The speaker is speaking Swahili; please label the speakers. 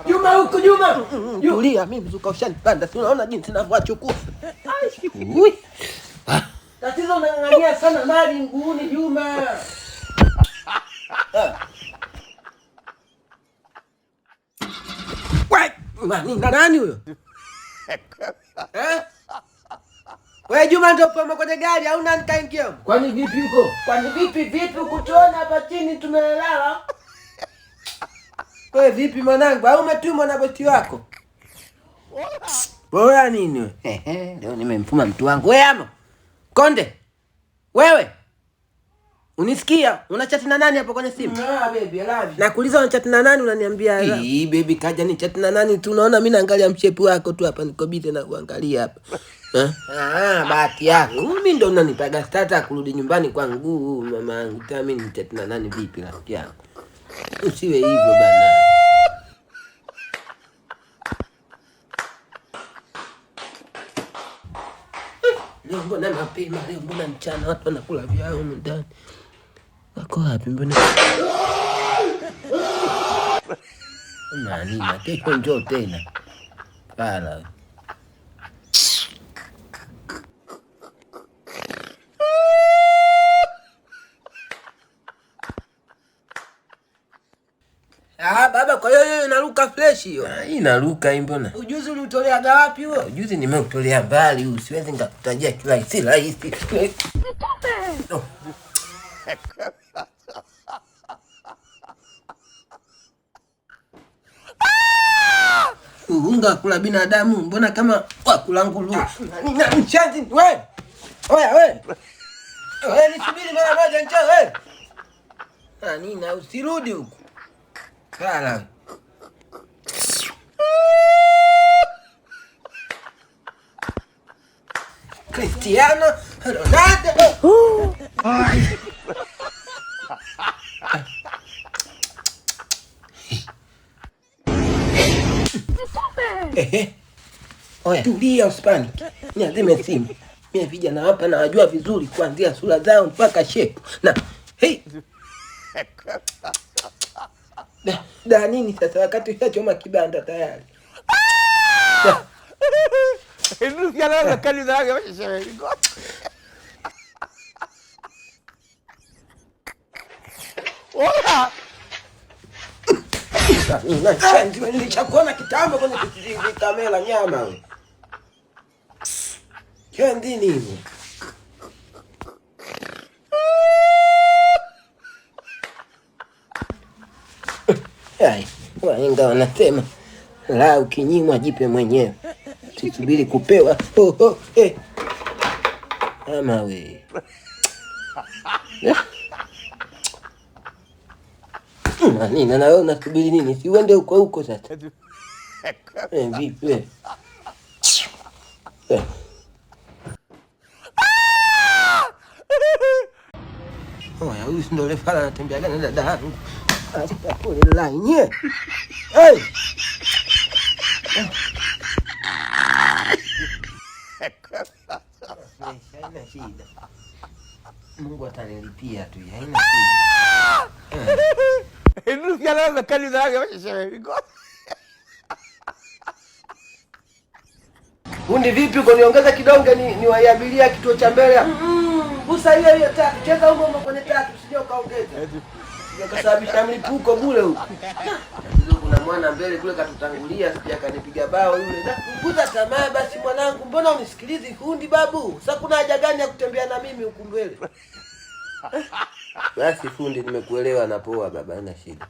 Speaker 1: Juma huko Juma. Tulia, mimi mzuka ushanipanda. Si unaona jinsi ninavyochukua. Ui. Tatizo unang'ang'ania sana mali nguuni Juma. Wewe, nani huyo? Wewe Juma ndio poma kwenye gari au nani kaingia? Kwani vipi huko? Kwani vipi kutuona hapa chini tumelala? Wewe vipi mwanangu? Au umetumwa na bosi wako? Bora nini wewe? Leo nimemfuma mtu wangu. Wewe ama Konde. Wewe. Unisikia? Unachati na nani hapo kwenye simu? Baby, I love you. Nakuuliza unachati na nani unaniambia? Baby kaja ni chat na nani tu unaona mimi naangalia mshepu wako tu hapa niko busy na kuangalia hapa. Bahati yako. Mimi ndo unanipaga starter kurudi nyumbani kwangu mama yangu. Tena mimi ni chat na nani vipi rafiki yangu? Usiwe hivyo bana. Leo mbona mapema? Leo mbona mchana watu wanakula vyao ndani? Wako wapi mbona? Nani na kesho njoo tena. Pala. Baba kwa hiyo inaruka fresh hiyo. Inaruka mbona? Ujuzi ulitolea wapi huo? Ujuzi nimeutolea mbali huu. Siwezi ngakutajia kila si rahisi. Unga kula binadamu mbona kama kula nguru? Nina mchanzi wewe. Wewe. Wewe nisubiri mara moja njoo wewe. Nina usirudi huko. Kala. Cristiano Ronaldo. Oya, tulia usipani. Niazime simu. Mimi vijana hapa na wajua vizuri kuanzia sura zao mpaka shape. Na Da nini sasa wakati ushachoma kibanda tayari.
Speaker 2: Ndio yana kali za yake washewe.
Speaker 1: Ola. Na chanzi nilichakuona kitambo kwenye kamera nyama wewe. Kendi nini? Hai, wahenga wanasema la ukinyimwa jipe mwenyewe. Tusubiri kupewa. Ama we. Nini na wewe unasubiri nini? Si uende huko sasa. Vipi? Oya, huyu ndio yule fala anatembea na dada yangu. Pole line. Hey. Haina shida. Mungu atanilipia tu, haina shida.
Speaker 2: Ndio yana kali za yake washewe.
Speaker 1: Fundi vipi uko niongeza kidonge ni waiabilia kituo cha mbele hapo. Busa hiyo tatu. Cheza huko kwenye tatu usije ukaongeza. Ukasababisha mlipuko bure huko. Kuna mwana mbele kule katutangulia sija kanipiga bao yule. Kukuta tamaa basi mwanangu mbona unisikilizi fundi babu? Sasa kuna haja gani ya kutembea na mimi huku mbele? Basi fundi nimekuelewa na poa baba haina shida.